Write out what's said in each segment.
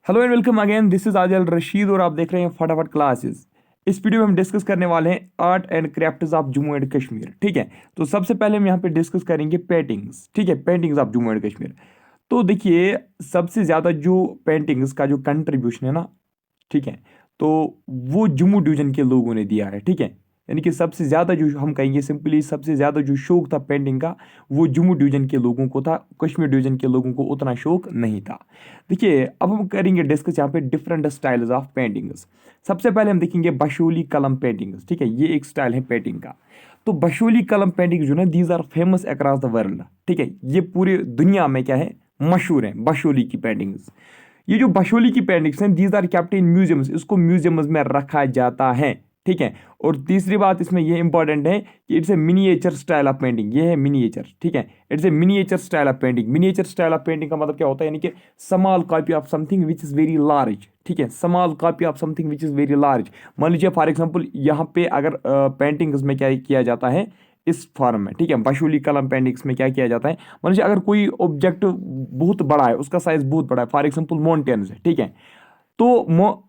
Hello and welcome again, this is Adil Rashid और आप देख रहे हैं फटाफट क्लासेस। इस वीडियो में हम डिस्कस करने वाले हैं art and crafts of Jammu and Kashmir. ठीक है, तो सबसे पहले हम यहाँ पे डिस्कस करेंगे पेंटिंग्स। ठीक है, paintings of Jammu and Kashmir. तो देखिए, सबसे ज़्यादा जो पेंटिंग्स का जो कंट्रीब्यूशन है ना, ठीक है, तो वो जम्मू डिवीजन के लोगों ने दिया है। ठीक है, यानी कि सबसे ज़्यादा जो हम कहेंगे सिंपली, सबसे ज़्यादा जो शौक था पेंटिंग का, वो जम्मू डिवीजन के लोगों को था। कश्मीर डिवीजन के लोगों को उतना शौक नहीं था। देखिए, अब हम करेंगे डिस्कस यहाँ पे डिफरेंट स्टाइल्स ऑफ पेंटिंग्स। सबसे पहले हम देखेंगे बशोली कलम पेंटिंग्स। ठीक है, ये एक स्टाइल है पेंटिंग का। तो बशोली कलम पेंटिंग जो है, these are famous across the world. ठीक है, ये पूरी दुनिया में क्या है, मशहूर है बशोली की पेंटिंग्स। ये जो बशोली की पेंटिंग्स हैं, these are kept in museums, इसको म्यूजियम्स में रखा जाता है। ठीक है, और तीसरी बात इसमें ये इंपॉर्टेंट है कि it's a miniature style of painting. ये है मिनिएचर। ठीक है, it's A miniature style of painting. Miniature style of painting का मतलब क्या होता है, यानी कि small copy of something which is very large. ठीक है, small copy of something which is very large. मान लीजिए फॉर एग्जाम्पल, यहाँ पे अगर पेंटिंग्स में क्या किया जाता है, इस फॉर्म में। ठीक है, बशोली कलम पेंटिंग्स में क्या किया जाता है, मान लीजिए अगर कोई ऑब्जेक्ट बहुत बड़ा है, उसका साइज बहुत बड़ा है, फॉर एग्जाम्पल माउंटेन्स है। ठीक है, तो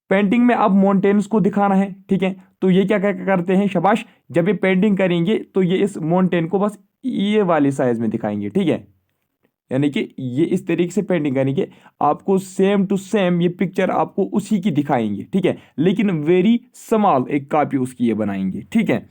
पेंटिंग में अब माउंटेन्स को दिखाना है। ठीक है, तो ये क्या क्या करते हैं, शाबाश, जब ये पेंटिंग करेंगे तो ये इस माउंटेन को बस ये वाले साइज में दिखाएंगे। ठीक है, यानी कि ये इस तरीके से पेंटिंग करेंगे, आपको सेम टू सेम ये पिक्चर आपको उसी की दिखाएंगे। ठीक है, लेकिन वेरी स्मॉल एक कॉपी उसकी ये बनाएंगे। ठीक है,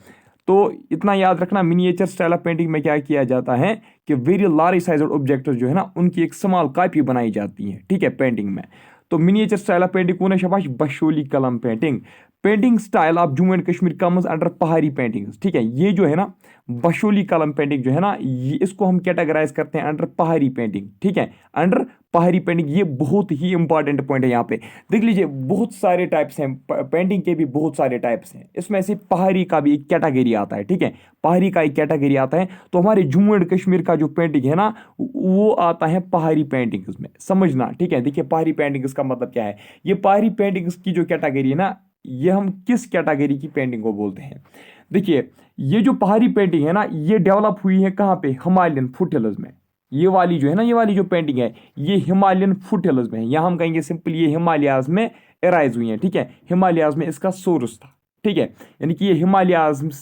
तो इतना याद रखना, मिनिएचर स्टाइल ऑफ पेंटिंग में क्या किया जाता है कि वेरी लार्ज साइज ऑब्जेक्ट जो है ना, उनकी एक स्मॉल कॉपी बनाई जाती है। ठीक है, पेंटिंग में। तो मिनिएचर स्टाइल ऑफ पेंटिंग कौन है, शाबाश, बशोली कलम painting. Painting style of Jammu and Kashmir comes under पहाड़ी पेंटिंग्स। ठीक है, ये जो है ना बशोली कलम पेंटिंग जो है ना, ये इसको हम कैटेगराइज करते हैं अंडर पहाड़ी पेंटिंग। ठीक है, अंडर पहाड़ी पेंटिंग। ये बहुत ही इंपॉर्टेंट पॉइंट है। यहाँ पे देख लीजिए, बहुत सारे टाइप्स हैं पेंटिंग के भी, बहुत सारे टाइप्स हैं। इसमें से पहाड़ी का भी एक कैटेगरी आता है। ठीक है, पहाड़ी का एक कैटेगरी आता है। तो हमारे जम्मू एंड कश्मीर का जो पेंटिंग है ना, वो आता है पहाड़ी पेंटिंग्स में, समझना। ठीक है, देखिए पहाड़ी पेंटिंग्स का मतलब क्या है। ये पहाड़ी पेंटिंग्स की जो कैटेगरी है ना, ये हम किस कैटेगरी की पेंटिंग को बोलते हैं। देखिए, ये जो पहाड़ी पेंटिंग है ना, ये डेवलप हुई है कहाँ पे, हिमालयन फुट हिल्स में। ये वाली जो है ना, ये वाली जो पेंटिंग है, ये हिमालयन फुट हिल्स में है। यहाँ हम कहेंगे सिंपल, ये हिमालयाज में एराइज हुई है। ठीक है, हिमालयाज में इसका सोर्स था। ठीक है, यानी कि ये हिमालयाज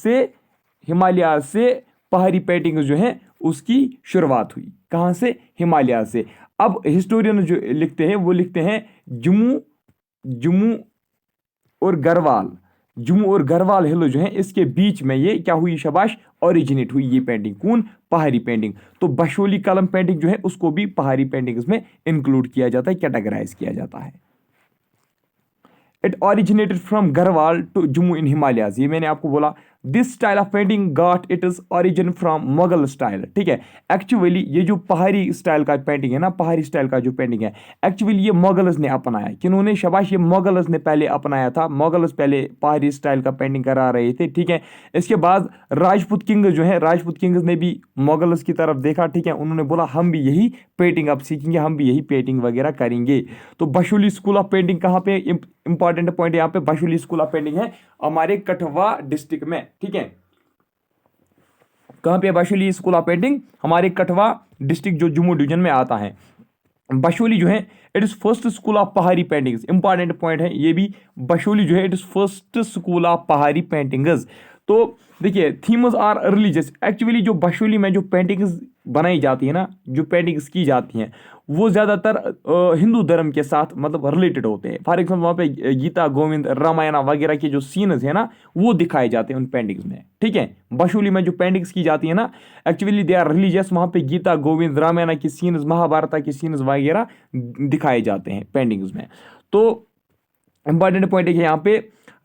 से पहाड़ी पेंटिंग जो है उसकी शुरुआत हुई। कहाँ से, हिमालय से। अब हिस्टोरियन जो लिखते हैं, वो लिखते हैं जम्मू जम्मू और गढ़वाल, जम्मू और गढ़वाल हिल जो है, इसके बीच में ये क्या हुई, शाबाश, ओरिजिनेट हुई ये पेंटिंग। कौन, पहाड़ी पेंटिंग। तो बशोली कलम पेंटिंग जो है, उसको भी पहाड़ी पेंटिंग्स में इंक्लूड किया जाता है, कैटेगराइज किया जाता है। It originated from Garhwal to Jammu in Himalayas. ये मैंने आपको बोला, this style of painting got it is origin from Mughal style. ठीक है, एक्चुअली ये जो पहाड़ी स्टाइल का पेंटिंग है ना, पहाड़ी स्टाइल का जो पेंटिंग है, एक्चुअली ये मुगल्स ने अपनाया। किन्होंने, शाबाश, ये मुगल्स ने पहले अपनाया था। मुगल्स पहले पहाड़ी स्टाइल का पेंटिंग करा रहे थे। ठीक है, इसके बाद राजपूत किंग जो है, राजपूत किंग्स ने भी मुगल्स की तरफ देखा। ठीक है, उन्होंने बोला हम भी यही पेंटिंग अब सीखेंगे, हम भी यही पेंटिंग वगैरह करेंगे। तो बशोली स्कूल ऑफ पेंटिंग कहाँ पे, इंपॉर्टेंट पॉइंट यहाँ पे, बशोली स्कूल ऑफ पेंटिंग है हमारे कठवा डिस्ट्रिक्ट में। ठीक है, कहां पे बशोली स्कूल ऑफ पेंटिंग, हमारे कठवा डिस्ट्रिक्ट जो जम्मू डिवीजन में आता है। बशोली जो है, it is first school of पहाड़ी पेंटिंग्स। इंपॉर्टेंट पॉइंट है ये भी, बशोली जो है it is first school of पहाड़ी पेंटिंग्स। तो देखिए, थीम्स आर रिलीजियस। एक्चुअली जो बशोली में जो पेंटिंग्स बनाई जाती है ना, जो पेंटिंग्स की जाती हैं, वो ज़्यादातर हिंदू धर्म के साथ मतलब रिलेटेड होते हैं। फॉर एग्जाम्पल, वहाँ पे गीता गोविंद रामायण वगैरह के जो सीन्स हैं ना, वो दिखाए जाते हैं उन पेंटिंग्स में। ठीक है, बशोली में जो पेंटिंग्स की जाती है ना, एक्चुअली दे आर रिलीजियस। वहाँ पे गीता गोविंद रामायण की सीन्स, महाभारत की सीन्स वगैरह दिखाए जाते हैं पेंटिंग्स में। तो इंपॉर्टेंट पॉइंट है यहाँ पे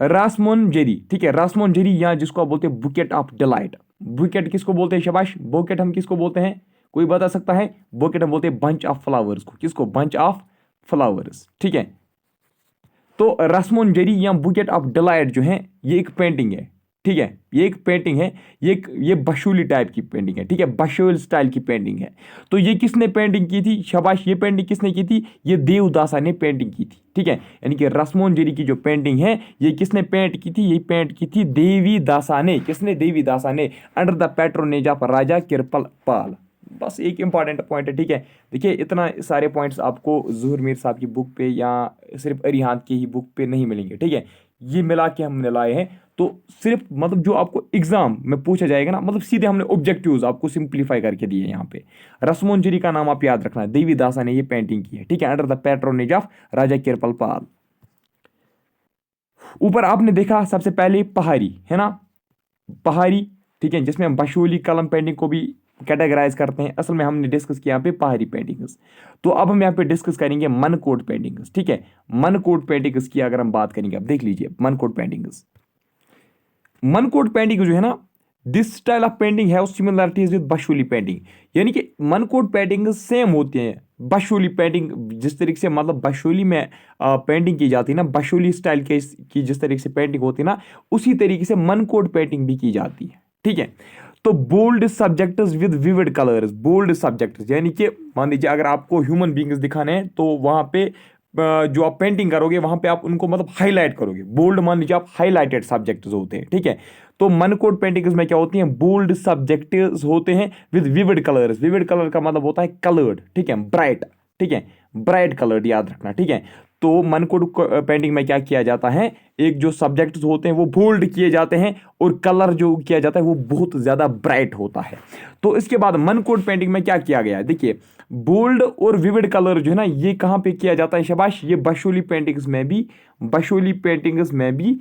रासमोन जेरी। ठीक है, रासमोन जेरी, यहाँ जिसको आप बोलते हैं बुकेट ऑफ डिलाइट। बुकेट किसको बोलते हैं, शाबाश, बुकेट हम किसको बोलते हैं, कोई बता सकता है। बुकेट हम बोलते हैं बंच ऑफ फ्लावर्स को। किसको, बंच ऑफ फ्लावर्स। ठीक है, तो रासमोन जेरी या बुकेट ऑफ डिलाइट जो है, ये एक पेंटिंग है। ठीक है, ये एक पेंटिंग है, ये बशोली टाइप की पेंटिंग है। ठीक है, बशोल स्टाइल की पेंटिंग है। तो ये किसने पेंटिंग की थी, शाबाश, ये पेंटिंग किसने की थी, ये देवदासा ने पेंटिंग की थी। ठीक है, यानी कि रासमोन जेरी की जो पेंटिंग है, ये किसने पेंट की थी, ये पेंट की थी देवी दासा ने। किसने, देवी दासा ने, अंडर द पैट्रोनेज ऑफ राजा कृपल पाल। बस एक इंपॉर्टेंट पॉइंट है, ठीक है। देखिए इतना सारे पॉइंट्स आपको ज़ुहूर मीर साहब की बुक पे या सिर्फ अरिहांत की ही बुक पे नहीं मिलेंगे, ठीक है। ये मिला के हमने लाए हैं, तो सिर्फ मतलब जो आपको एग्जाम में पूछा जाएगा ना, मतलब सीधे हमने ऑब्जेक्टिव्स आपको सिंप्लीफाई करके दिए यहाँ पे। रसमोंजरी का नाम आप याद रखना, देवी दासा ने ये पेंटिंग की है, ठीक है, अंडर द पैट्रोनेज ऑफ राजा किरपल पाल। ऊपर आपने देखा सबसे पहले पहाड़ी है ना, पहाड़ी, ठीक है, जिसमें हम बशोली कलम पेंटिंग को भी कैटेगराइज करते हैं। असल में हमने डिस्कस किया यहाँ पे पहाड़ी पेंटिंग्स। तो अब हम यहाँ पे डिस्कस करेंगे मनकोट पेंटिंग्स, ठीक है। मनकोट पेंटिंग्स की अगर हम बात करेंगे, अब देख लीजिए मनकोट पेंटिंग्स। मनकोट पेंटिंग जो है ना, दिस स्टाइल ऑफ पेंटिंग है सिमिलरिटीज विद बशोली पेंटिंग, यानी कि मनकोट पेंटिंग सेम होती हैं बशोली पेंटिंग जिस तरीके से, मतलब बशोली में पेंटिंग की जाती है ना, बशोली स्टाइल के की जिस तरीके से पेंटिंग होती है ना, उसी तरीके से मनकोट पेंटिंग भी की जाती है, ठीक है। तो bold subjects with vivid colours, bold subjects यानी कि मान लीजिए अगर आपको ह्यूमन बींग्स दिखाने हैं तो वहां पे जो आप पेंटिंग करोगे वहां पे आप उनको मतलब हाईलाइट करोगे। बोल्ड मान लीजिए आप हाईलाइटेड सब्जेक्ट्स होते हैं, ठीक है। तो मनकोट पेंटिंग्स में क्या होती हैं, बोल्ड सब्जेक्ट्स होते हैं with vivid colours. Vivid colour का मतलब होता है कलर्ड, ठीक है, ब्राइट, ठीक है, ब्राइट कलर्ड याद रखना, ठीक है। तो मनकोट पेंटिंग में क्या किया जाता है, एक जो सब्जेक्ट्स होते हैं वो बोल्ड किए जाते हैं और कलर जो किया जाता है वो बहुत ज्यादा ब्राइट होता है। तो इसके बाद मनकोट पेंटिंग में क्या किया गया है, देखिए बोल्ड और विविड कलर जो है ना, ये कहाँ पे किया जाता है, शाबाश, ये बशोली पेंटिंग्स में भी, बशोली पेंटिंग्स में भी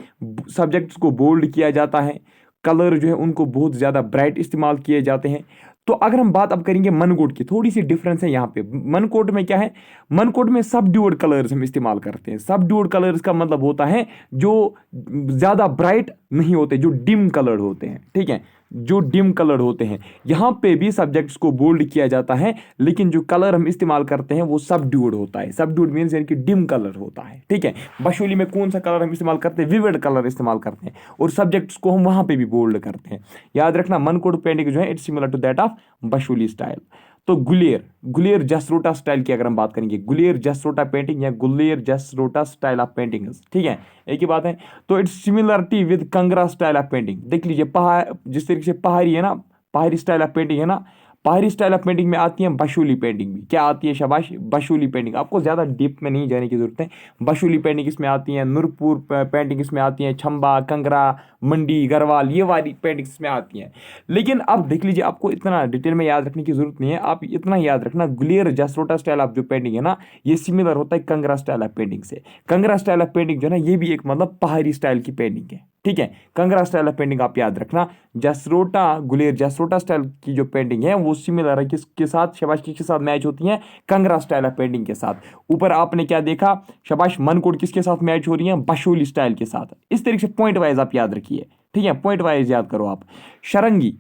सब्जेक्ट्स को बोल्ड किया जाता है, कलर जो है उनको बहुत ज़्यादा ब्राइट इस्तेमाल किए जाते हैं। तो अगर हम बात अब करेंगे मनकोट की, थोड़ी सी डिफरेंस है यहाँ पे। मनकोट में क्या है, मनकोट में सबड्यूड कलर्स हम इस्तेमाल करते हैं। सबड्यूड कलर्स का मतलब होता है जो ज़्यादा ब्राइट नहीं होते, जो डिम कलर्ड होते हैं, ठीक है, जो डिम कलर होते हैं। यहाँ पे भी सब्जेक्ट्स को बोल्ड किया जाता है, लेकिन जो कलर हम इस्तेमाल करते हैं वो सबड्यूड होता है। सबड्यूड मीन्स यानी कि डिम कलर होता है, ठीक है। बशोली में कौन सा कलर हम इस्तेमाल करते हैं, विविड कलर इस्तेमाल करते हैं, और सब्जेक्ट्स को हम वहाँ पे भी बोल्ड करते हैं। याद रखना मनकोट पेंटिंग जो है it's similar to that of Basohli style. तो गुलेर, गुलेर जसरोटा स्टाइल की अगर हम बात करेंगे, गुलेर जसरोटा पेंटिंग या Guler Jasrota style of painting, ठीक है, एक ही बात है। तो it's similarity with Kangra style of painting. देख लीजिए पहाड़, जिस तरीके से पहाड़ी है ना, पहाड़ी स्टाइल ऑफ पेंटिंग है ना, पहाड़ी स्टाइल ऑफ पेंटिंग में आती है बशोली पेंटिंग भी। क्या आती है, शाबाश, बशोली पेंटिंग। आपको ज़्यादा डीप में नहीं जाने की जरूरत है। बशोली पेंटिंग इसमें आती है, नूरपुर पेंटिंग इसमें आती है, छंबा, कंगरा, मंडी, गढ़वाल, ये वाली पेंटिंग्स इसमें आती हैं। लेकिन अब देख लीजिए, आपको इतना डिटेल में याद रखने की जरूरत नहीं है। आप इतना याद रखना, गुलेर जसरोटा स्टाइल ऑफ जो पेंटिंग है ना, ये सिमिलर होता है कंगरा स्टाइल ऑफ पेंटिंग से। कंगरा स्टाइल ऑफ पेंटिंग जो है ना, ये भी एक मतलब पहाड़ी स्टाइल की पेंटिंग है, ठीक है। कंगरा स्टाइल ऑफ पेंटिंग आप याद रखना। जसरोटा, गुलेर जसरोटा स्टाइल की जो पेंटिंग है वो सिमिलर है किसके साथ, शाबाश, किसके साथ मैच होती है, कंगरा स्टाइल ऑफ पेंटिंग के साथ। ऊपर आपने क्या देखा, शाबाश, मनकोट किसके साथ मैच हो रही है, बशोली स्टाइल के साथ। इस तरीके से पॉइंट वाइज आप याद रखिए, ठीक है, पॉइंट वाइज याद करो आप। शरंगी,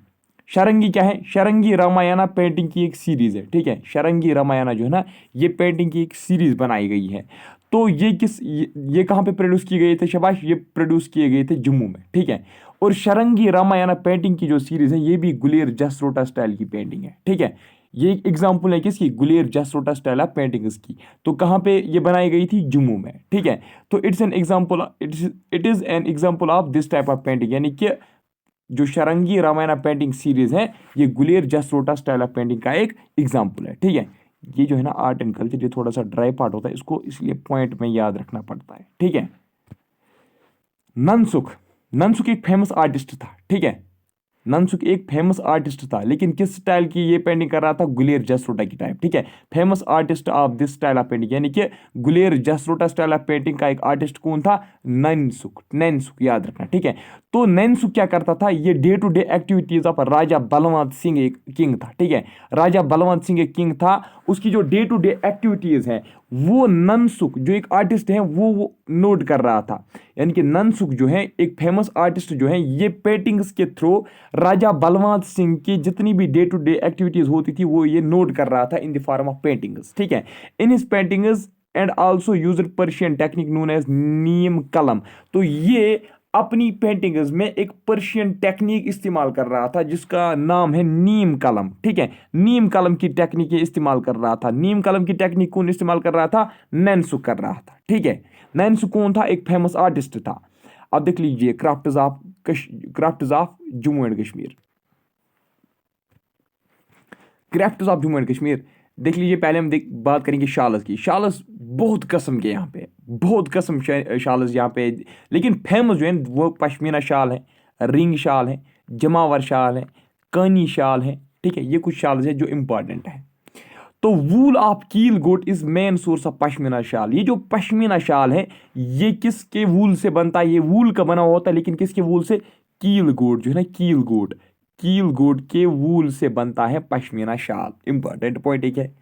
शरंगी क्या है, शरंगी रामायणा पेंटिंग की एक सीरीज है, ठीक है। शरंगी रामायणा जो है ना, ये पेंटिंग की एक सीरीज बनाई गई है। तो ये किस, ये कहाँ पे प्रोड्यूस किए गए थे, शाबाश, ये प्रोड्यूस किए गए थे जम्मू में, ठीक है। और शरंगी रामायणा पेंटिंग की जो सीरीज है ये भी गुलेर जसरोटा स्टाइल की पेंटिंग है, ठीक है। ये एक एग्जाम्पल है किसकी, Guler Jasrota style of paintings की। तो कहाँ पे ये बनाई गई थी, जम्मू में, ठीक है। तो it's an example, it is an example of this type of painting, यानी कि जो शरंगी रामायणा पेंटिंग सीरीज है ये Guler Jasrota style of painting का एक एग्जाम्पल है, ठीक है। ये जो है ना आर्ट एंड कल्चर, ये थोड़ा सा ड्राई पार्ट होता है, इसको इसलिए पॉइंट में याद रखना पड़ता है, ठीक है। ननसुख, ननसुख एक फेमस आर्टिस्ट था, ठीक है। ननसुख एक फेमस आर्टिस्ट था, लेकिन किस स्टाइल की ये पेंटिंग कर रहा था, गुलेर जसरोटा की टाइप, ठीक है। Famous artist of this style of painting, यानी कि Guler Jasrota style of painting का एक आर्टिस्ट कौन था, नैनसुख, नैनसुख याद रखना, ठीक है। तो नैनसुख क्या करता था, ये day to day activities of Raja Balwant Singh एक किंग था, ठीक है। राजा बलवंत सिंह एक किंग था, उसकी जो डे टू डे एक्टिविटीज है वो ननसुख जो एक आर्टिस्ट है वो नोट कर रहा था। यानी कि ननसुख जो है एक फेमस आर्टिस्ट जो है, ये पेंटिंग्स के थ्रू राजा बलवंत सिंह की जितनी भी डे टू डे एक्टिविटीज होती थी वो ये नोट कर रहा था in the form of paintings, ठीक है। In his paintings and also used Persian technique known as neem qalam. तो ये अपनी पेंटिंग्स में एक पर्शियन टेक्निक इस्तेमाल कर रहा था जिसका नाम है नीम कलम, ठीक है। नीम कलम की टेक्निक इस्तेमाल कर रहा था। नीम कलम की टेक्निक कौन इस्तेमाल कर रहा था, नैनसुख कर रहा था, ठीक है। नैनसुख कौन था, एक फेमस आर्टिस्ट था। अब देख लीजिए crafts of Jammu and Kashmir. Crafts of Jammu and Kashmir. देख लीजिए, पहले हम बात करेंगे शालस की। शालस बहुत किस्म के यहाँ पे, बहुत किस्म शालस यहाँ पे, लेकिन फेमस जो है वो पश्मीना शाल है, रिंग शाल है, जमावर शाल है, कानी शाल है। ठीक है, ये कुछ शाल है जो इंपॉर्टेंट है। तो wool of keel goat is main source of pashmina shawl. ये जो पश्मीना शाल है ये किसके वूल से बनता है? ये वूल का बना होता है, लेकिन किसके वूल से? कील गोट जो है ना, कील गोट, कील गोट के वूल से बनता है पश्मीना शाल। इंपॉर्टेंट पॉइंट एक है।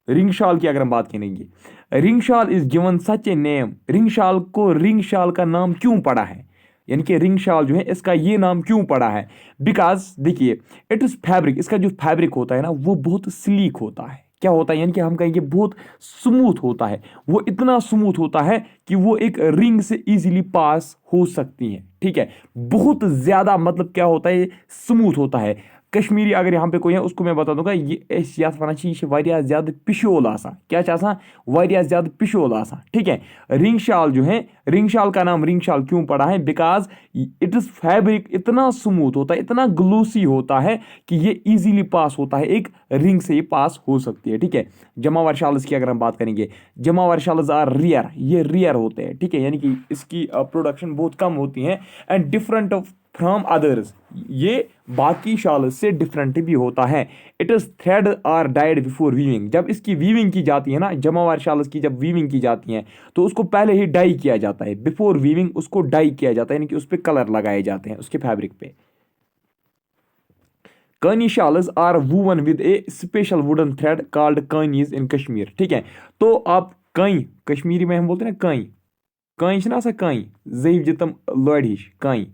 रिंग शाल की अगर हम बात करेंगे, ring shawl is given such a name. Ring shawl को रिंग शाल का नाम क्यों पड़ा है? यानी कि रिंग शाल जो है इसका ये नाम क्यों पड़ा है? बिकॉज देखिए, इट इज फैब्रिक, इसका जो फैब्रिक होता है ना वो बहुत स्लीक होता है। क्या होता है? यानी कि हम कहेंगे बहुत स्मूथ होता है। वो इतना स्मूथ होता है कि वो एक रिंग से इजीली पास हो सकती है। ठीक है, बहुत ज्यादा मतलब क्या होता है, स्मूथ होता है। कश्मीरी अगर यहाँ पे कोई है उसको मैं बता दूंगा, ये वारिया ज्यादा पिशोल आसा। क्या चाहता? वारिया ज्यादा पिशोल आसा। ठीक है, रिंग शाल जो है, रिंग शाल का नाम रिंग शाल क्यों पड़ा है? बिकॉज इट इज फैब्रिक इतना स्मूथ होता है, इतना ग्लोसी होता है कि ये इजीली पास होता है, एक रिंग से ये पास हो सकती है। ठीक है, जमावर शाल्स की अगर हम बात करेंगे, जमावर शाल्स आर रियर, ये रियर होते हैं। ठीक है, यानी कि इसकी प्रोडक्शन बहुत कम होती है एंड डिफरेंट फ्रॉम अदर्स, ये बाकी शाल से डिफरेंट भी होता है। It is thread are dyed before weaving. जब इसकी वीविंग की जाती है ना, जमावार शाल्स की जब वीविंग की जाती है तो उसको पहले ही डाई किया जाता है। बिफोर वीविंग उसको डाई किया जाता है, यानी कि उस पर कलर लगाए जाते हैं उसके फैब्रिक पे। Kani shawls are woven with a special wooden thread called kanis in Kashmir. ठीक है, तो आप काई, कश्मीरी में हम बोलते हैं ना काई, काई ना सा काई जईफ जितम लड़ हिश काई।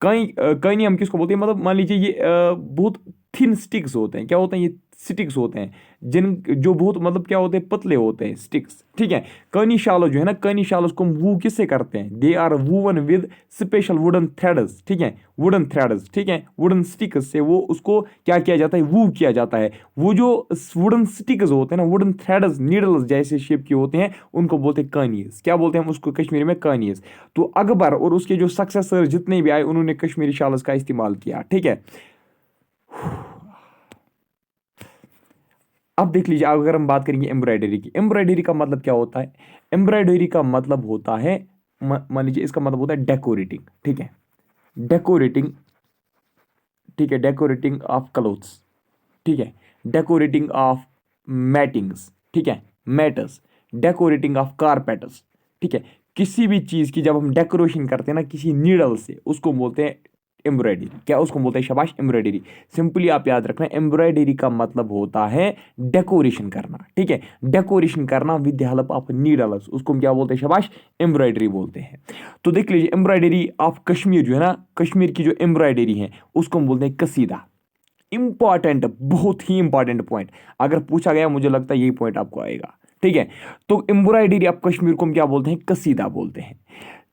कई कई हम किसको बोलते हैं? मतलब मान लीजिए ये बहुत थिन स्टिक्स होते हैं। क्या होते हैं? ये स्टिक्स होते हैं जिन जो बहुत मतलब क्या होते हैं, पतले होते हैं स्टिक्स। ठीक है, कनी शालो जो है ना, कनी शालोस को वू किससे करते हैं? They are woven with special wooden threads. ठीक है, वुडन थ्रेड्स। ठीक है, वुडन स्टिक्स से वो उसको क्या किया जाता है? वू किया जाता है। वो जो वुडन स्टिक्स होते हैं ना, वुडन थ्रेड्स नीडल्स जैसे शेप के होते हैं, उनको बोलते हैं कानीज। क्या बोलते हैं हम उसको कश्मीरी में? कानीज। तो अकबर और उसके जो सक्सेसर जितने भी आए उन्होंने कश्मीरी शाल्स का इस्तेमाल किया। ठीक है, अब देख लीजिए, अगर हम बात करेंगे एम्ब्रॉयडरी की, एम्ब्रॉयडरी का मतलब क्या होता है? एम्ब्रॉयडरी का मतलब होता है, मान लीजिए इसका मतलब होता है डेकोरेटिंग। ठीक है, डेकोरेटिंग। ठीक है, डेकोरेटिंग ऑफ क्लोथ्स। ठीक है, डेकोरेटिंग ऑफ मैटिंग्स। ठीक है, मैटर्स, डेकोरेटिंग ऑफ कारपेटर्स। ठीक है, किसी भी चीज़ की जब हम डेकोरेशन करते हैं ना किसी नीडल से, उसको बोलते हैं एम्ब्रॉयडरी। क्या उसको बोलते हैं? शाबाश, एम्ब्रॉयडरी। सिंपली आप याद रखना, एम्ब्रॉयडरी का मतलब होता है डेकोरेशन करना। ठीक है, डेकोरेशन करना with the help of needles, उसको हम क्या बोलते हैं? शाबाश, एम्ब्रॉयडरी बोलते हैं। तो देख लीजिए, एम्ब्रॉयडरी ऑफ कश्मीर जो है ना, कश्मीर की जो एम्ब्रॉयडरी है उसको हम बोलते हैं कसीदा। इंपॉर्टेंट, बहुत ही इंपॉर्टेंट पॉइंट, अगर पूछा गया मुझे लगता है यही पॉइंट आपको आएगा। ठीक है, तो एम्ब्रॉयडरी ऑफ कश्मीर को हम क्या बोलते हैं? कसीदा बोलते हैं।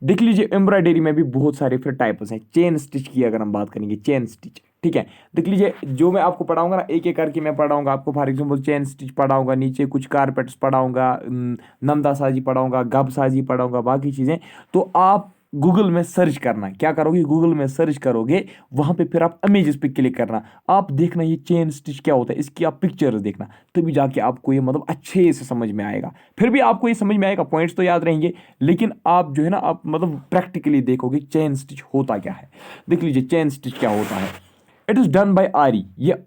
देख लीजिए, एम्ब्रॉयडरी में भी बहुत सारे फिर टाइप्स हैं। चेन स्टिच की अगर हम बात करेंगे, चेन स्टिच। ठीक है, देख लीजिए, जो मैं आपको पढ़ाऊंगा ना एक एक करके मैं पढ़ाऊंगा आपको। फॉर एग्जांपल चेन स्टिच पढ़ाऊंगा, नीचे कुछ कारपेट्स पढ़ाऊंगा, नंदा साजी पढ़ाऊंगा, गब साजी पढ़ाऊंगा, बाकी चीज़ें। तो आप गूगल में सर्च करना, क्या करोगे? गूगल में सर्च करोगे, वहां पे फिर आप इमेजेस पे क्लिक करना, आप देखना ये चेन स्टिच क्या होता है, इसकी आप पिक्चर्स देखना, तभी जाके आपको ये मतलब अच्छे से समझ में आएगा। फिर भी आपको ये समझ में आएगा, पॉइंट्स तो याद रहेंगे, लेकिन आप जो है ना आप मतलब प्रैक्टिकली देखोगे चेन स्टिच होता क्या है। देख लीजिए, चेन स्टिच क्या होता है? इट इज डन बाय आरी। ये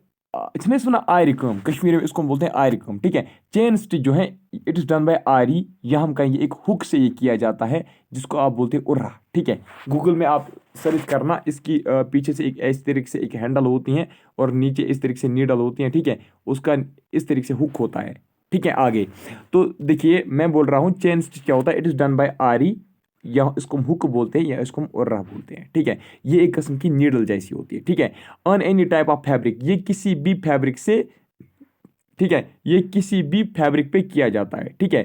इसने सुना आरी कम, कश्मीर में इसको बोलते हैं आरी कम। ठीक है, चेन स्टिच जो है इट इज डन बाय आरी, या हम कहेंगे एक हुक से ये किया जाता है, जिसको आप बोलते हैं उर्रा। ठीक है, गूगल में आप सर्च करना, इसकी पीछे से एक इस तरीके से एक हैंडल होती है और नीचे इस तरीके से नीडल होती है। ठीक है, उसका इस तरीके से हुक होता है। ठीक है, आगे तो देखिए, मैं बोल रहा हूँ चेन स्टिच क्या होता है? इट इज डन बाय आरी, या इसको हम हुक बोलते हैं या इसको हम उर्रा बोलते हैं। ठीक है, ये एक किस्म की नीडल जैसी होती है। ठीक है, on any type of fabric, ये किसी भी फैब्रिक से, ठीक है, ये किसी भी फैब्रिक पे किया जाता है। ठीक है,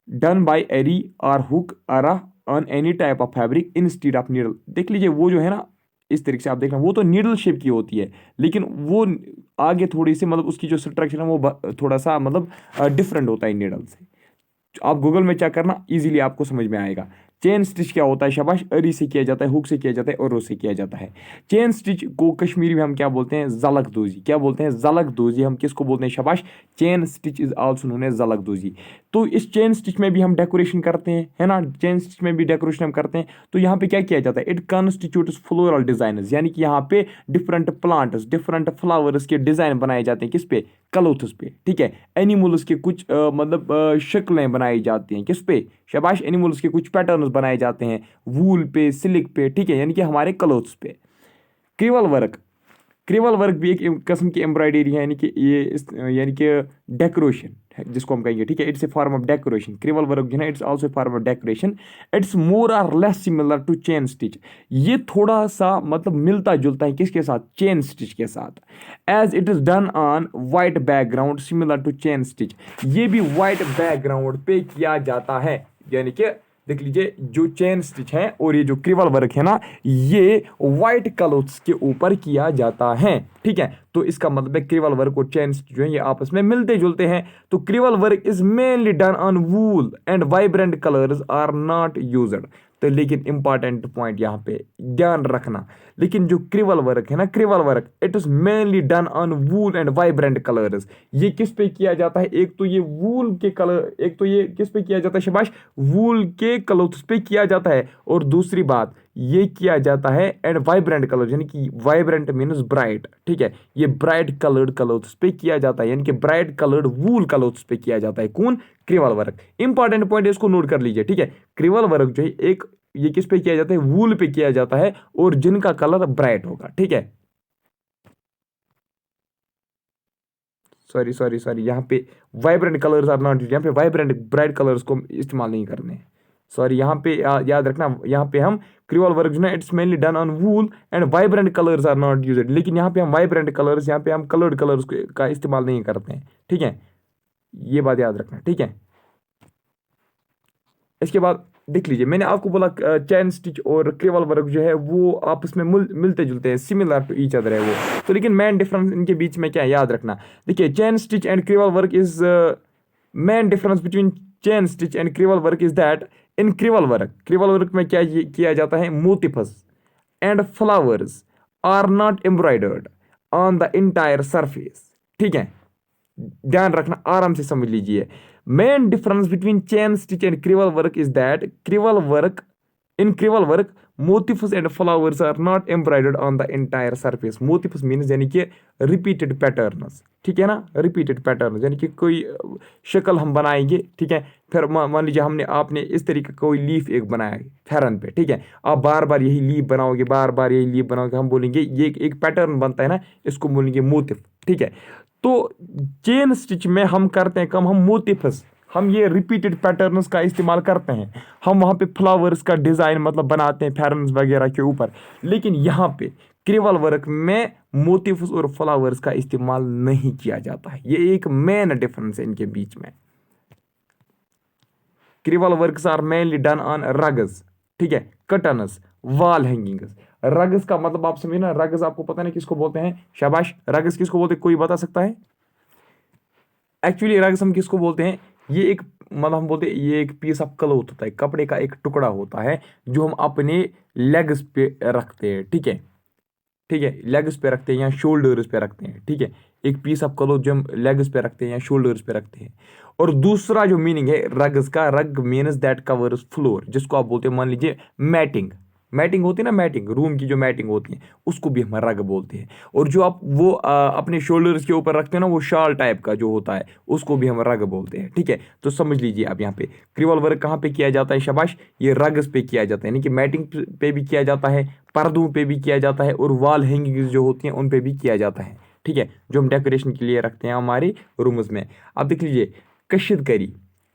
डन बाय एरी और हुक अरा on any type of fabric instead of needle. देख लीजिए, वो जो है ना इस तरीके से आप देखना, वो तो नीडल शेप की होती है, लेकिन वो आगे थोड़ी सी मतलब उसकी जो स्ट्रक्चर है वो थोड़ा सा मतलब डिफरेंट होता है नीडल से। आप गूगल में चेक करना, इजीली आपको समझ में आएगा। चेन स्टिच क्या होता है? शाबाश, अरी से किया जाता है, हुक से किया जाता है और रो से किया जाता है। चेन स्टिच को कश्मीरी में हम क्या बोलते हैं? जलक दोजी। क्या बोलते हैं? जलक दोजी। हम किसको बोलते हैं? शाबाश, chain stitch is also known as jalakdozi. तो इस चेन स्टिच में भी हम डेकोरेशन करते हैं, है ना, चेन स्टिच में भी डेकोरेशन हम करते हैं। तो यहाँ पे क्या किया जाता है? इट कॉन्स्टिट्यूट्स फ्लोरल डिजाइनर्स, यानी कि यहाँ पे डिफरेंट प्लांट्स, डिफरेंट फ्लावर्स के डिजाइन बनाए जाते हैं। किस पे? क्लोथ्स पे। ठीक है, एनिमल्स के कुछ शक्लें बनाई जाती हैं। किस पे? शाबाश, एनिमल्स के कुछ पैटर्न्स बनाए जाते हैं वूल पे, सिल्क पे। ठीक है, यानी कि हमारे क्लोथ्स पे। क्रिवल वर्क, क्रिवल वर्क भी एक किस्म की एम्ब्रॉयडरी है, यानी कि यानी कि डेकोरेशन है जिसको हम कहेंगे। ठीक है, it's a form of decoration. Crewel work जो है it's also form of decoration. It's more or less similar to chain stitch. ये थोड़ा सा मतलब मिलता जुलता है किसके साथ? चेन स्टिच के साथ। As it is done on white background similar to chain stitch. ये भी वाइट बैकग्राउंड पे किया जाता है, यानी कि देख लीजिए जो चेन स्टिच है और ये जो क्रिवल वर्क है ना, ये व्हाइट क्लॉथ्स के ऊपर किया जाता है। ठीक है, तो इसका मतलब है क्रिवल वर्क और चेन स्टिच जो है ये आपस में मिलते जुलते हैं। तो crewel work is mainly done on wool and vibrant colours are not used. तो लेकिन इंपॉर्टेंट पॉइंट यहाँ पे ध्यान रखना, लेकिन जो क्रिवल वर्क है ना, crewel work it is mainly done on wool and vibrant colours. ये किस पे किया जाता है? एक तो ये वूल के कलर, एक तो ये किस पे किया जाता है? शाबाश, वूल के क्लोथ्स पे किया जाता है। और दूसरी बात ये किया जाता है एंड वाइब्रेंट कलर, यानी कि वाइब्रेंट मीन्स ब्राइट। ठीक है, ये ब्राइट कलर्ड क्लोथ्स पे किया जाता है, यानी कि ब्राइट कलर्ड वूल क्लोथ्स पे किया जाता है। कौन? क्रिवल वर्क। इंपॉर्टेंट पॉइंट इसको नोट कर लीजिए। ठीक है, क्रिवल वर्क जो है एक ये किस पे किया जाता है? वूल पे किया जाता है और जिनका कलर ब्राइट होगा। ठीक है, सॉरी सॉरी सॉरी, यहाँ पे वाइब्रेंट कलर्स आर नॉट, यहाँ पे वाइब्रेंट ब्राइट कलर्स को इस्तेमाल नहीं करने हैं। सॉरी, यहाँ पे याद रखना, यहाँ पे हम क्रिवल वर्क जो है it's mainly done on wool and vibrant colours are not used. लेकिन यहाँ पे हम वाइब्रेंट कलर्स, यहाँ पे हम कलर्ड कलर्स का इस्तेमाल नहीं करते हैं। ठीक है, ये बात याद रखना। ठीक है, इसके बाद देख लीजिए, मैंने आपको बोला चैन स्टिच और क्रिवल वर्क जो है वो आपस में मिलते जुलते हैं, सिमिलर टू ईच अदर है वो। तो लेकिन मेन डिफरेंस इनके बीच में क्या है? याद रखना। देखिए, chain stitch and crewel work is main difference between chain stitch and crewel work is that in crewel work में क्या किया जाता है? Motifs and flowers are not embroidered on the entire surface. ठीक है, ध्यान रखना, आराम से समझ लीजिए। Main difference between chain stitch and crewel work is that crewel work motifs and flowers are not embroidered on the entire surface. Motifs means यानी कि रिपीटेड पैटर्न्स। ठीक है ना, रिपीटेड पैटर्न्स यानी कि कोई शक्ल हम बनाएंगे। ठीक है, फिर मान लीजिए आपने इस तरीके का कोई लीफ एक बनाया फैरन पे। ठीक है, आप बार बार यही लीफ बनाओगे, बार बार यही लीफ बनाओगे, हम बोलेंगे ये एक पैटर्न बनता है ना, इसको बोलेंगे मोटिफ। ठीक है, तो चेन स्टिच में हम करते हैं कम, हम मोटिफ्स, हम ये रिपीटेड पैटर्न्स का इस्तेमाल करते हैं। हम वहाँ पे फ्लावर्स का डिज़ाइन मतलब बनाते हैं पैटर्न्स वगैरह के ऊपर। लेकिन यहाँ पे क्रिवल वर्क में मोटिफ्स और फ्लावर्स का इस्तेमाल नहीं किया जाता है। ये एक मेन डिफरेंस है इनके बीच में। Crewel works are mainly done on rugs. ठीक है, कर्टन्स, वॉल हैंगिंग्स। रग्स का मतलब आप समझे ना, रग्स आपको पता नहीं किसको बोलते हैं? शाबाश, रग्स किसको बोलते हैं? कोई बता सकता है? एक्चुअली रग्स हम किसको बोलते हैं? ये एक मतलब हम बोलते हैं ये एक पीस ऑफ क्लॉथ होता है, कपड़े का एक टुकड़ा होता है जो हम अपने लेग्स पे रखते हैं। ठीक है, ठीक है, लेग्स पे रखते हैं या शोल्डर्स पे रखते हैं। ठीक है, एक पीस ऑफ क्लॉथ जो हम लेग्स पे रखते हैं या शोल्डर्स पे रखते हैं। और दूसरा जो मीनिंग है रग्स का, रग मीन्स दैट कवर्स फ्लोर, जिसको आप बोलते हैं मान लीजिए मैटिंग। मैटिंग होती है ना, मैटिंग, रूम की जो मैटिंग होती है उसको भी हम रग बोलते हैं। और जो आप वो अपने शोल्डर्स के ऊपर रखते हैं ना, वो शाल टाइप का जो होता है उसको भी हम रग बोलते हैं। ठीक है, तो समझ लीजिए आप यहाँ पे क्रिवल वर्क कहाँ पे किया जाता है? शाबाश, ये रग्स पे किया जाता है, यानी कि मैटिंग पे भी किया जाता है, पर्दों पे भी किया जाता है और वॉल हैंगिंग्स जो होती हैं उन पे भी किया जाता है। ठीक है, जो हम डेकोरेशन के लिए रखते हैं हमारे रूम्स में। अब देख लीजिए कशिदकारी,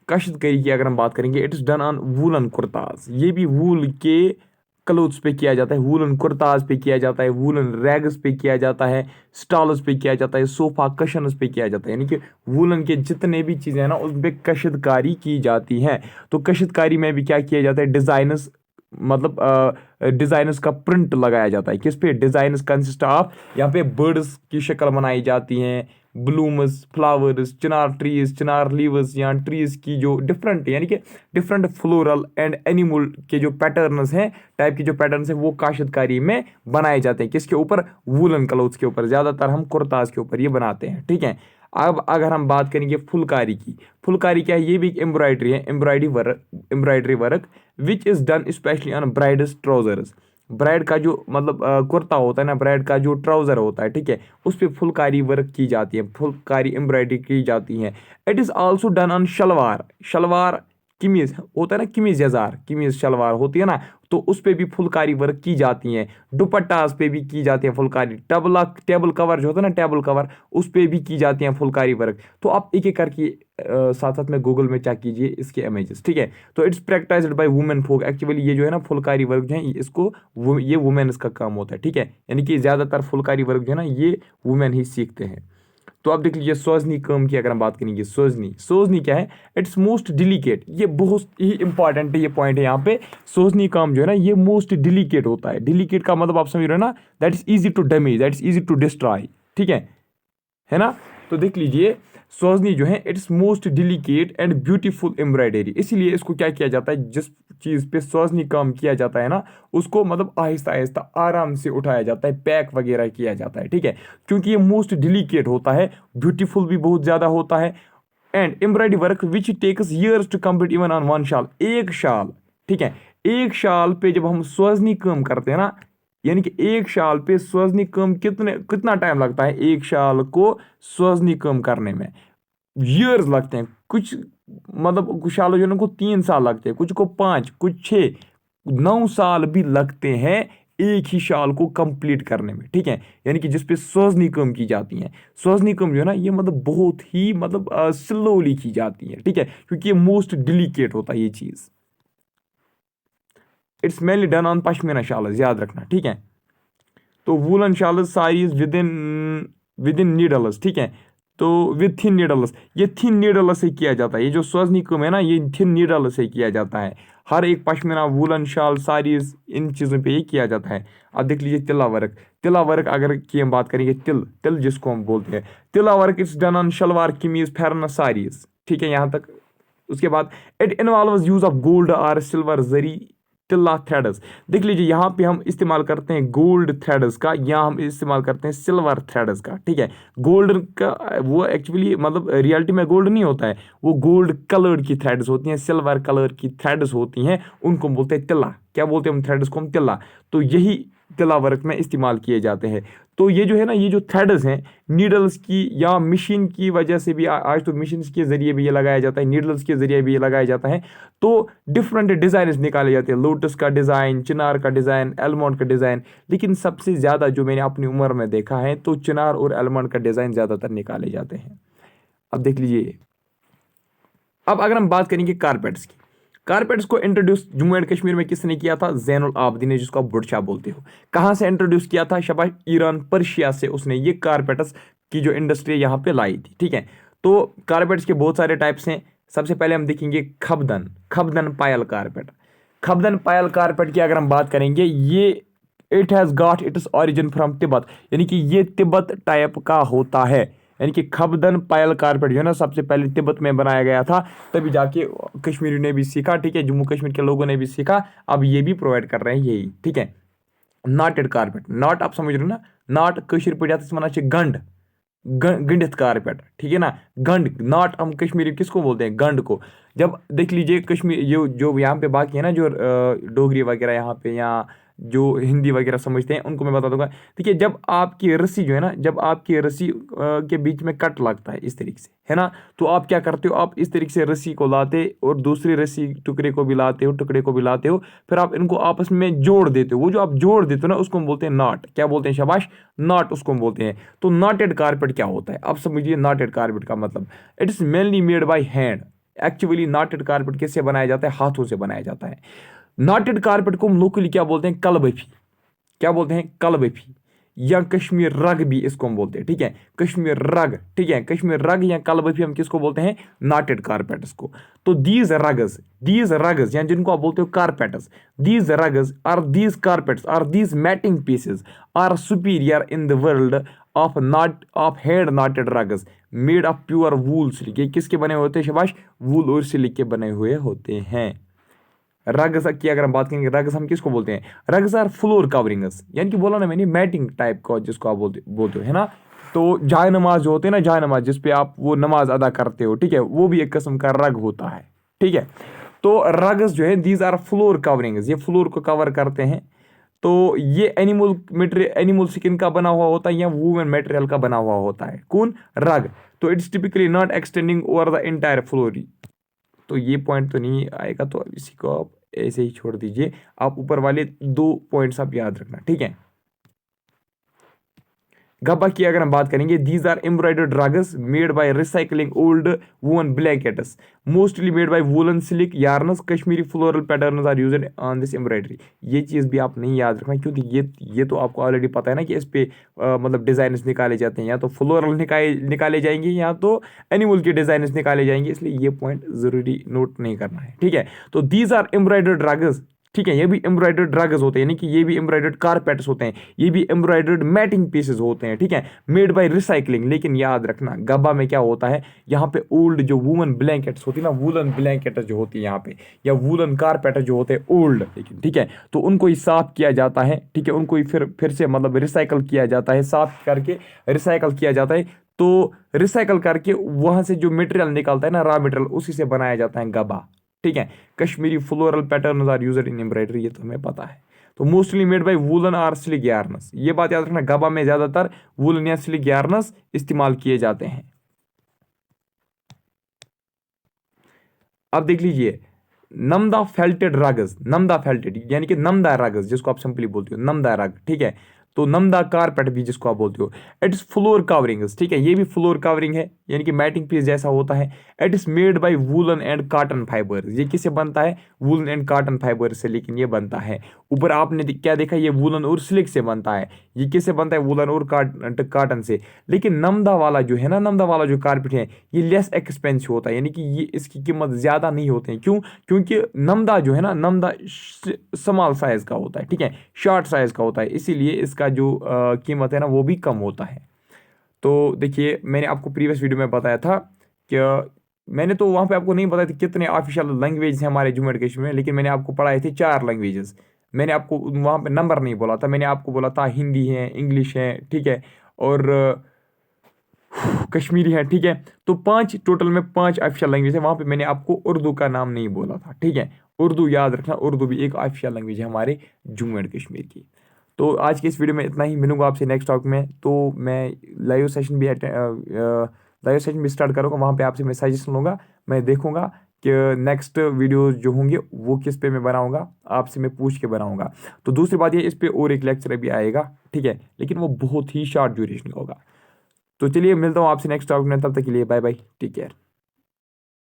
कशिदकारी की अगर हम बात करेंगे, it is done on woollen kurtas. ये भी वूल के क्लोथ्स पे किया जाता है, वूलन कुर्ताज पे किया जाता है, वूलन रैग्स पे किया जाता है, स्टॉल्स पे किया जाता है, सोफा कशन्स पे किया जाता है। यानी कि वूलन के जितने भी चीज़ें हैं ना उस पर कशिदकारी की जाती हैं। तो कशिदकारी में भी क्या किया जाता है? डिज़ाइनर्स मतलब डिज़ाइनर्स का प्रिंट लगाया जाता है। किस पे? डिज़ाइनर्स कंसिस्ट ऑफ, यहाँ पे बर्ड्स की शक्ल बनाई जाती हैं, ब्लूम्स, फ्लावर्स, चिनार ट्रीज, चिनार लीव्स या ट्रीज की जो डिफरेंट यानी कि डिफरेंट फ्लोरल एंड एनिमल के जो पैटर्न्स हैं, टाइप के जो पैटर्न्स हैं, वो काश्तकारी में बनाए जाते हैं। किसके ऊपर? वूलन क्लोथ्स के ऊपर, ज़्यादातर हम कुर्ताज के ऊपर ये बनाते हैं। ठीक है, अब अगर हम बात करेंगे फुलकारी की, फुलकारी क्या है? ये भी एक एम्ब्रॉयडरी है, embroidery work which is done specially on brides trousers. Bride का जो मतलब कुर्ता होता है ना, ब्राइड का जो ट्राउज़र होता है, ठीक है, उस पर फुलकारी वर्क की जाती है, फुलकारी एम्ब्रॉयडरी की जाती है। It is also done on salwar. Salwar kameez होता है ना, किमीज यजार, किमीज शलवार होती है ना, तो उस पे भी फुलकारी वर्क की जाती है। दुपट्टास पे भी की जाती है फुलकारी। टेबल कवर जो होता है ना, टेबल कवर, उस पे भी की जाती है फुलकारी वर्क। तो आप एक एक करके साथ साथ में गूगल में चेक कीजिए इसके इमेजेस। ठीक है, तो it's practised by women folk. Actually ये जो है ना फुलकारी वर्क जो है, इसको ये वुमेन का काम होता है। ठीक है, यानी कि ज़्यादातर फुलकारी वर्क जो है ना, ये वुमेन ही सीखते हैं। तो आप देख लीजिए सोजनी काम की अगर हम बात करेंगे, सोजनी क्या है? It's most delicate. ये बहुत ही इंपॉर्टेंट है, ये पॉइंट है यहाँ पे। सोजनी काम जो है ना, ये मोस्ट डिलीकेट होता है। डिलीकेट का मतलब आप समझ रहे हो ना, that is easy to damage, that is easy to destroy. ठीक है ना? तो देख लीजिए सोजनी जो है, it's most delicate and beautiful embroidery. इसीलिए इसको क्या किया जाता है, जिस चीज़ पे सोजनी काम किया जाता है ना, उसको मतलब आहिस्ता आहिस्ता आराम से उठाया जाता है, पैक वगैरह किया जाता है। ठीक है, क्योंकि ये मोस्ट डिलीकेट होता है, ब्यूटीफुल भी बहुत ज़्यादा होता है। And embroidery work which takes years to complete even on one shawl. एक शाल, ठीक है, एक शाल पे जब हम सोजनी काम करते हैं ना, यानी कि एक शाल पे सोजनी काम कितना टाइम लगता है? एक शाल को सोजनी काम करने में ईयर्स लगते हैं। कुछ मतलब कुछ शाल जो है ना, को 3 साल लगते हैं, कुछ को 5, कुछ 6, 9 साल भी लगते हैं एक ही शाल को कंप्लीट करने में। ठीक है, यानी कि जिसपे सोजनी कम की जाती है। सोजनी कम जो है ना, ये मतलब बहुत ही मतलब स्लोली की जाती है। ठीक है, क्योंकि ये मोस्ट डिलीकेट होता है ये चीज़। It's mainly done on pashmina shawl, याद रखना। ठीक है, तो woollen shawl size with in needles. ठीक है, तो विद थिन नीडल्स, ये थिन नीडल से किया जाता है। ये जो सोजनी कम है ना, ये थिन नीडल से किया जाता है। हर एक पश्मीना, वूलन शाल, साड़ीज, इन चीज़ों पे ये किया जाता है। अब देख लीजिए तिला वर्क। तिला वर्क अगर की हम बात करेंगे, तिल जिसको हम बोलते हैं, tila work it's done on salwar, kameez, pheran, saris. ठीक है, यहाँ तक। उसके बाद it involves use of gold और सिल्वर जरी तिल्ला थ्रेड्स। देख लीजिए यहाँ पे हम इस्तेमाल करते हैं गोल्ड थ्रेड्स का, या हम इस्तेमाल करते हैं सिल्वर थ्रेड्स का। ठीक है, गोल्ड का वो एक्चुअली मतलब रियलिटी में गोल्ड नहीं होता है, वो गोल्ड कलर्ड की थ्रेड्स होती हैं, सिल्वर कलर की थ्रेड्स होती हैं, उनको बोलते हैं तिल्ला। क्या बोलते हैं हम थ्रेड्स को? हम तिल्ला। तो यही तिला वर्क में इस्तेमाल किए जाते हैं। तो ये जो है ना, ये जो थ्रेड्स हैं, नीडल्स की या मशीन की वजह से भी, आज तो मशीन के जरिए भी ये लगाया जाता है, नीडल्स के जरिए भी ये लगाया जाता है। तो डिफरेंट डिज़ाइन निकाले जाते हैं, लोटस का डिज़ाइन, चिनार का डिज़ाइन, एलमंड का डिज़ाइन। लेकिन सबसे ज़्यादा जो मैंने अपनी उम्र में देखा है, तो चिनार और एलमंड का डिज़ाइन ज़्यादातर निकाले जाते हैं। अब देख लीजिए, अब अगर हम बात करेंगे कारपेट्स की, कारपेट्स को इंट्रोड्यूस जम्मू एंड कश्मीर में किसने किया था? जैनुल आबदीन ने, जिसको आप बुरशा बोलते हो। कहाँ से इंट्रोड्यूस किया था? शाबाश, ईरान, पर्शिया से उसने ये कारपेट्स की जो इंडस्ट्री यहाँ पे लाई थी। ठीक है, तो कारपेट्स के बहुत सारे टाइप्स हैं। सबसे पहले हम देखेंगे खबदन पायल कारपेट। खबदन पायल कारपेट की अगर हम बात करेंगे, ये it has got its origin from Tibet, यानी कि ये तिब्बत टाइप का होता है। यानी कि खबदन पायल कारपेट जो है ना, सबसे पहले तिब्बत में बनाया गया था, तभी जाके कश्मीरी ने भी सीखा। ठीक है, जम्मू कश्मीर के लोगों ने भी सीखा, अब ये भी प्रोवाइड कर रहे हैं यही। ठीक है, नॉटेड कारपेट, नॉट आप समझ रहे हो ना, नॉट कश्मीर पे जाते मना गंड, गंडित कारपेट। ठीक है ना, गंड, नॉट हम कश्मीरी किसको बोलते हैं? गंड को। जब देख लीजिए कश्मीर जो यहाँ पे बाकी है ना, जो डोगरी वगैरह यहाँ पे, यहाँ जो हिंदी वगैरह समझते हैं, उनको मैं बता दूंगा। देखिए, जब आपकी रस्सी जो है ना, जब आपकी रस्सी के बीच में कट लगता है इस तरीके से, है ना, तो आप क्या करते हो? आप इस तरीके से रस्सी को लाते और दूसरी रस्सी टुकड़े को भी लाते हो, टुकड़े को भी लाते हो, फिर आप इनको आपस में जोड़ देते हो। वो जो आप जोड़ देते हो ना, उसको हम बोलते हैं नॉट। क्या बोलते हैं? शाबाश, नॉट उसको हम बोलते हैं। तो नॉटेड कारपेट क्या होता है? आप समझिए नॉटेड कारपेट का मतलब, it is mainly made by hand. Actually noted carpet किससे बनाया जाता है? हाथों से बनाया जाता है। नॉटेड कारपेट को हम लोकली क्या बोलते हैं? कलबफी। क्या बोलते हैं? कलबफी, या कश्मीर रग भी इसको हम बोलते हैं। ठीक है, कश्मीर रग। ठीक है, कश्मीर रग या कलबफी हम किसको बोलते हैं? नॉटेड कारपेट्स को। तो दीज रगस या जिनको आप बोलते हो carpets, these rugs are these carpets are these matting pieces are superior in the world of hand knotted rugs made of pure wool silk. ये किसके बने होते हैं शबाश? वूल और सिल्क के बने हुए होते हैं। रग्स की अगर हम बात करेंगे, रग्स हम किसको बोलते हैं? रग्स आर फ्लोर कवरिंग्स, यानी कि बोला ना मैंने मैटिंग टाइप का जिसको आप बोलते हो, है ना। तो जाय नमाज जो होते हैं ना, जाय नमाज जिसपे आप वो नमाज अदा करते हो, ठीक है, वो भी एक किस्म का रग होता है, ठीक है। तो रग्स जो है दीज आर फ्लोर कवरिंग्स, ये फ्लोर को कवर करते हैं। तो ये एनिमल मटेरियल, एनिमल स्किन का बना हुआ होता है या वूमन मटेरियल का बना हुआ होता है, कौन? रग। तो it's typically not extending over the entire floor. तो ये पॉइंट तो नहीं आएगा, तो इसी को आप ऐसे ही छोड़ दीजिए। आप ऊपर वाले 2 पॉइंट्स आप याद रखना, ठीक है। गब्बा की अगर हम बात करेंगे, these are embroidered rugs made by recycling old woollen blankets mostly made by woollen silk yarns Kashmiri floral patterns are used on this embroidery. ये चीज़ भी आप नहीं याद रखना, क्योंकि ये तो आपको ऑलरेडी पता है ना कि इस पे मतलब डिजाइन्स निकाले जाते हैं, या तो फ्लोरल निकाले जाएंगे या तो एनिमल के डिजाइन्स निकाले जाएंगे, इसलिए ये पॉइंट जरूरी नोट नहीं करना है, ठीक है। तो दीज आर एम्ब्रॉयडर्ड रग्स, ठीक है, ये भी एम्ब्रॉयडर्ड रग्स होते हैं, यानी कि ये भी एम्ब्रॉयडर्ड कारपेट्स होते हैं, ये भी एम्ब्रॉयडर्ड मैटिंग पीसेस होते हैं, ठीक है, मेड बाय रिसाइकलिंग। लेकिन याद रखना गब्बा में क्या होता है, यहाँ पे ओल्ड जो वूमन ब्लैंकेट्स होती है ना, वूलन ब्लैंकेट जो होती है यहाँ पे, या वूलन कारपेट जो होते हैं ओल्ड, लेकिन ठीक है, तो उनको ही साफ किया जाता है, ठीक है, उनको ही फिर से मतलब रिसाइकल किया जाता है, साफ करके रिसाइकल किया जाता है। तो रिसाइकल करके वहां से जो मटेरियल निकलता है ना, रॉ मटेरियल, उसी से बनाया जाता है गब्बा, ठीक है। Kashmiri floral pattern are used in embroidery, ये तो हमें पता है। तो mostly made by woollen or silk yarns, ये बात याद रखना, गबा में ज्यादातर वूलन या सिल्क यार्नस इस्तेमाल किए जाते हैं। अब देख लीजिए, Namda felted rugs, Namda felted यानी कि नमदा रग्स जिसको आप सिंपली बोलते हो नमदा रग, ठीक है। तो नमदा कारपेट भी जिसको आप बोलते हो, इट इज फ्लोर कवरिंग्स, ठीक है, ये भी फ्लोर कवरिंग है, यानी कि मैटिंग पीस जैसा होता है। It is made by woollen and cotton fibre, ये किससे बनता है? वूलन एंड कॉटन फाइबर से, लेकिन ये बनता है, ऊपर आपने क्या देखा, ये वूलन और सिल्क से बनता है। ये किससे बनता है? वूलन और कॉटन से। लेकिन नमदा वाला जो है ना, नमदा वाला जो कारपेट है, ये लेस एक्सपेंसिव होता है, यानी कि ये इसकी कीमत ज़्यादा नहीं होती है। क्यों? क्योंकि नमदा जो है ना, नमदा स्मॉल साइज़ का होता है, ठीक है, शॉर्ट साइज़ का होता है, इसीलिए इसका जो कीमत है ना वो भी कम होता है। तो देखिए, मैंने आपको प्रीवियस वीडियो में बताया था कि मैंने तो वहाँ पे आपको नहीं बताया था कितने ऑफिशियल लैंग्वेज हैं हमारे जम्मू एंड कश्मीर में, लेकिन मैंने आपको पढ़ाए थे 4 लैंग्वेजेस। मैंने आपको वहाँ पे नंबर नहीं बोला था, मैंने आपको बोला था हिंदी है, इंग्लिश है, ठीक है, और कश्मीरी है, ठीक है। तो 5 टोटल में 5 ऑफिशियल लैंग्वेज है। वहाँ पे मैंने आपको उर्दू का नाम नहीं बोला था, ठीक है। उर्दू याद रखना, उर्दू भी एक ऑफिशियल लैंग्वेज है हमारे जम्मू एंड कश्मीर की। तो आज के इस वीडियो में इतना ही, मिलूंगा आपसे नेक्स्ट टॉक में। तो मैं लाइव सेशन भी स्टार्ट करूँगा, वहाँ पे आपसे मैं सजेशन लूँगा, मैं देखूँगा कि नेक्स्ट वीडियो जो होंगे वो किस पे मैं बनाऊँगा, आपसे मैं पूछ के बनाऊँगा। तो दूसरी बात ये, इस पे और एक लेक्चर भी आएगा, ठीक है, लेकिन वो बहुत ही शॉर्ट ड्यूरेशन का होगा। तो चलिए, मिलता हूँ आपसे नेक्स्ट टॉक में, तब तक के लिए बाय बाय, टेक केयर।